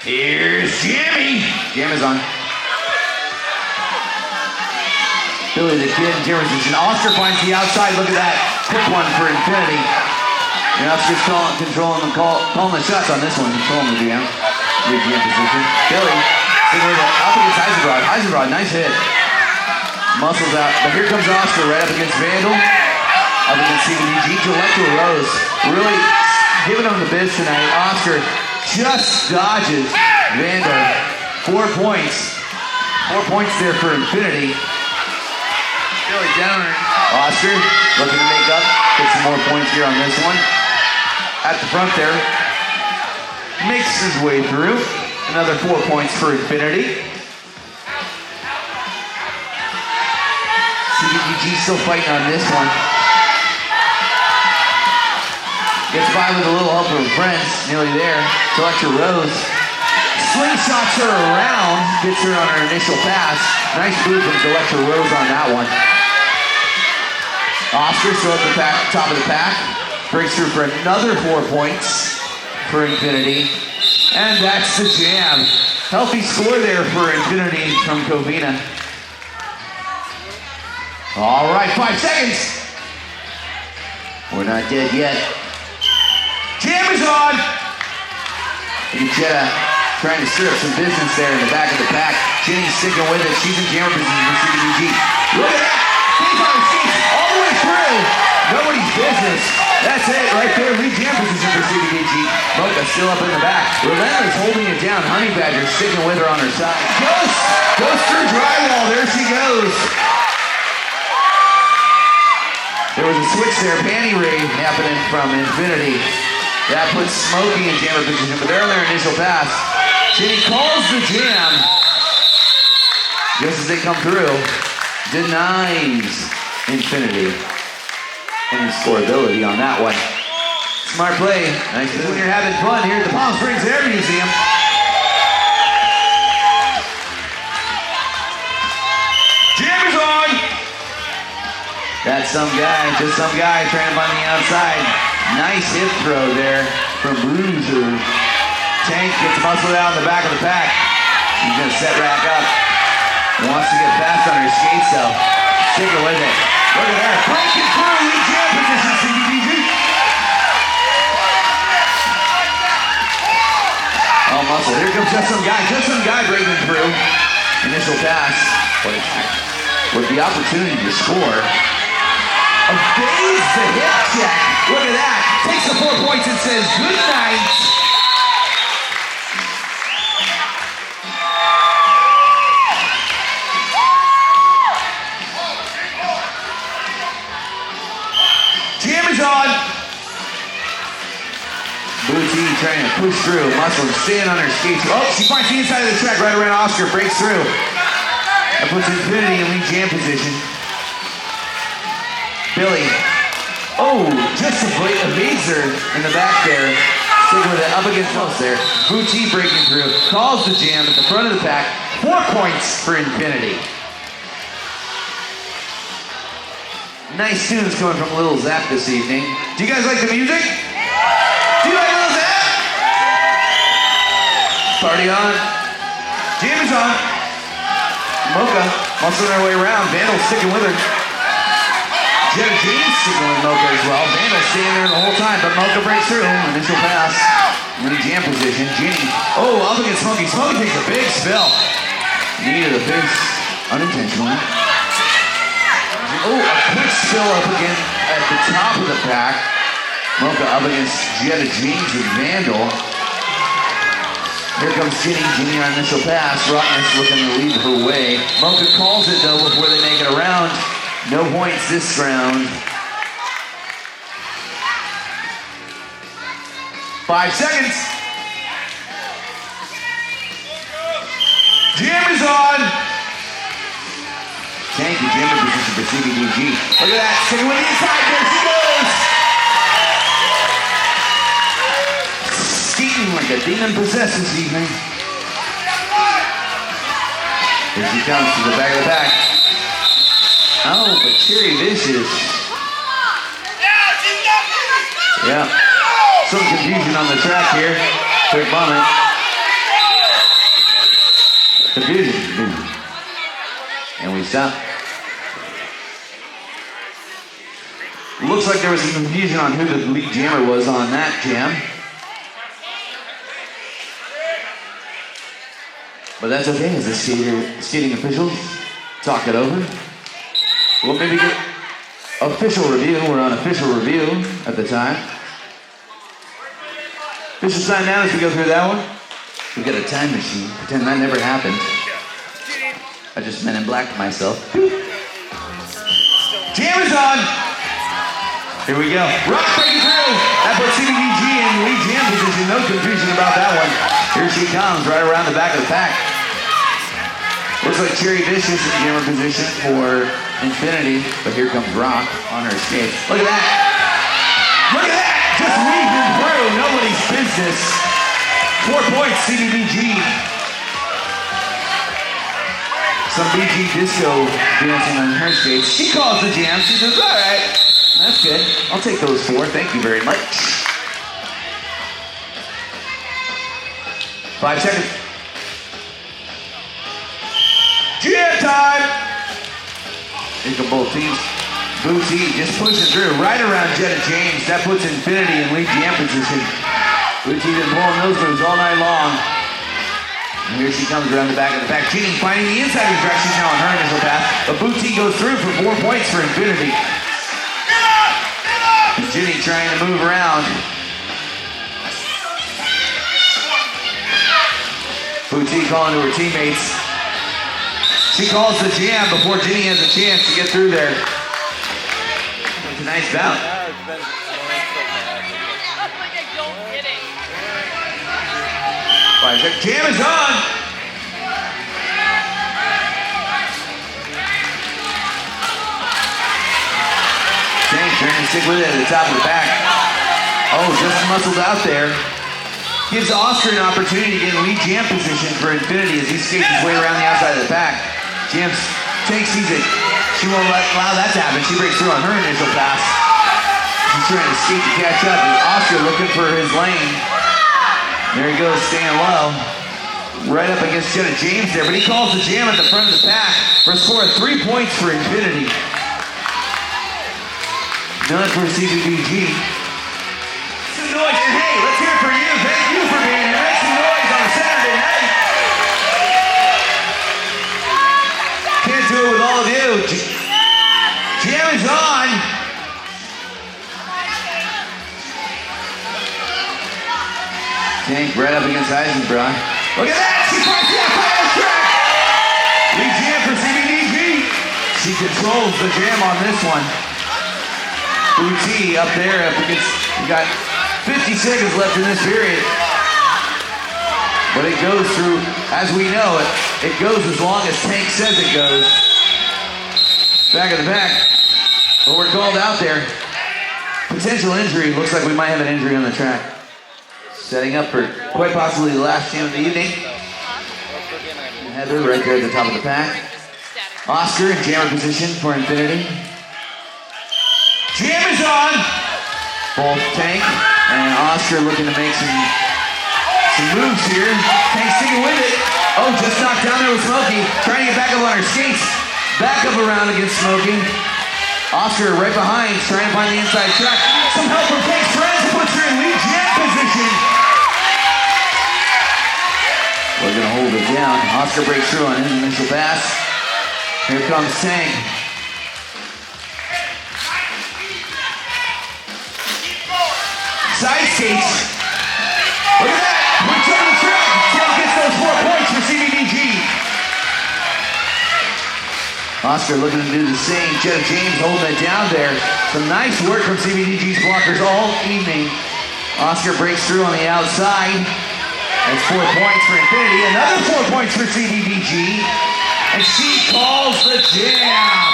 [SPEAKER 1] Here's Jammy. Jam is on. Billy the Kid in jam position. Oscar finds the outside. Look at that. Quick one for Infinity. And Oscar's calling the shots on this one. Controlling the jam. Big jam position. Billy, up against Eisenbrod. Eisenbrod, nice hit. Muscles out. But here comes Oscar right up against Vandal. Up against Cvdg. Electra Rose. Really giving them the biz tonight. Oscar just dodges Vandal. 4 points. 4 points there for Infinity. Billy down. Oscar looking to make up, get some more points here on this one. At the front there, makes his way through. Another 4 points for Infinity. Cvdg still fighting on this one. Gets by with a little help from friends, nearly there. Electra Rose slingshots her around, gets her on her initial pass. Nice move from Electra Rose on that one. Oscar still at the top of the pack. Breaks through for another 4 points for Infinity. And that's the jam. Healthy score there for Infinity from Covina. All right, 5 seconds. We're not dead yet. Jam is on! Jetta trying to stir up some business there in the back of the pack. Jenny's sticking with it. She's in jammer position for Cvdg. Look at that! Stays on her skates all the way through. Nobody's business. That's it right there. Lead jam position for Cvdg. Mocha still up in the back. Relentless holding it down. Honey Badger sticking with her on her side. Goes through drywall. There she goes. There was a switch there. Panty raid happening from Infinity. That puts Smokey in jammer position, but they're on their initial pass. Jenny calls the jam. Just as they come through, denies Infinity any scoreability on that one. Smart play. Nice when you're having fun here at the Palm Springs Air Museum. Jam is on. That's some guy, just some guy trying to find the outside. Nice hip throw there from Bruiser. Tank gets muscled out in the back of the pack. He's gonna set rack up. Wants to get fast on her skates though. Sticking with it. Look at her. Breaking through. Lead jam position, Cvdg. Oh, muscle. Here comes just some guy breaking through. Initial pass. With the opportunity to score. Evades the hip check. Look at that. Takes the 4 points and says good night. Jam is on. Booty trying to push through. Muscle staying on her skates. Oh, she finds the inside of the track right around Oscar. Breaks through. That puts Infinity in lead jam position. Billy. Oh, just evades her in the back there. Sticking with it up against post there. Booty breaking through. Calls the jam at the front of the pack. 4 points for Infinity. Nice tunes coming from Little Zap this evening. Do you guys like the music? Do you like Little Zap? Party on. Jam is on. Mocha muscling her way around. Vandal sticking with her. Jetta James sticking with Mocha as well. Vandal staying there the whole time, but Mocha breaks through. Initial pass. Lead jam position. Jenny. Oh, up against Smokey. Smokey takes a big spill. Knee to the face. Unintentionally. Oh, a quick spill up again at the top of the pack. Mocha up against Jetta James and Vandal. Here comes Jenny. Jenny on initial pass. Rottenness looking to lead her way. Mocha calls it though before they make it around. No points this round. 5 seconds. Jam is on. Tank and jammer position for Cvdg. Look at that. Sticking with the inside. There she goes. Skating like a demon possessed this evening. Here she comes to the back of the pack. Oh, but Cherry Vicious. Yeah. Some confusion on the track here. Quick moment. Confusion. And we stop. Looks like there was some confusion on who the lead jammer was on that jam. But that's okay, as the skating officials talk it over. We'll maybe get official review. We're on official review at the time. Official sign down as we go through that one. We've got a time machine. Pretend that never happened. I just Men in Blacked myself. Jam is on. Here we go. Rock breaking through. That puts Cvdg in lead jam position. No confusion about that one. Here she comes, right around the back of the pack. Looks like Cherry Vicious in jammer position for Infinity, but here comes Rock on her escape. Look at that. Look at that. Just weaving through. Nobody's business. 4 points, Cvdg. Some BG disco dancing on her skates. She calls the jam. She says, all right, that's good. I'll take those 4. Thank you very much. 5 seconds. Jam time! Here come both teams. Booty just pushing through right around Jetta James. That puts Infinity in lead jam position. Booty been pulling those moves all night long. And here she comes around the back of the pack. Ginny finding the inside of the track. She's now on her initial path. But Booty goes through for 4 points for Infinity. And Ginny trying to move around. Booty calling to her teammates. She calls the jam before Ginny has a chance to get through there. It's a nice bout. Jam is on. Tank trying to stick with it at the top of the pack. Oh, just muscled out there. Gives Oscar an opportunity to get in lead jam position for Infinity as he skates his way around the outside of the pack. Tank sees it. She won't allow that to happen. She breaks through on her initial pass. She's trying to skate to catch up. And Oscar looking for his lane. There he goes, staying low. Right up against Jetta James there, but he calls the jam at the front of the pack for a score of 3 points for Infinity. None for Cvdg. Some noise. Hey, let's hear it for you. Thank you for being here. Make some noise on a Saturday night. Can't do it with all of you. Jam is on. Tank right up against Eisenbrock. Look at that! She fights the final track! Lead jam for Cvdg. She controls the jam on this one. Booty up there up against, we got 50 seconds left in this period. But it goes through, as we know, it goes as long as Tank says it goes. Back of the back. But we're called out there. Potential injury. Looks like we might have an injury on the track. Setting up for quite possibly the last jam of the evening. Heather right there at the top of the pack. Oscar in jammer position for Infinity. Jam is on! Both Tank and Oscar looking to make some moves here. Tank sticking with it. Oh, just knocked down there with Smokey. Trying to get back up on her skates. Back up around against Smokey. Oscar right behind, trying to find the inside track. Some help from Tank's friends puts her in lead jam position. We're gonna hold it down. Oscar breaks through on his initial pass. Here comes Tank. Side skates. Look at that. Puts on the track. Tank gets those 4 points for Cvdg. Oscar looking to do the same. Jetta James holding it down there. Some nice work from Cvdg's blockers all evening. Oscar breaks through on the outside. That's 4 points for Infinity. Another 4 points for Cvdg. And she calls the jam.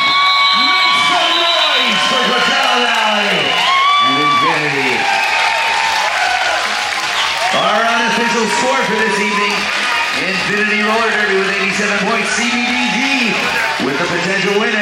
[SPEAKER 1] Make some noise for Hotel Valley and Infinity. Our unofficial score for this evening, Infinity Roller Derby with 87 points. Cvdg with the potential win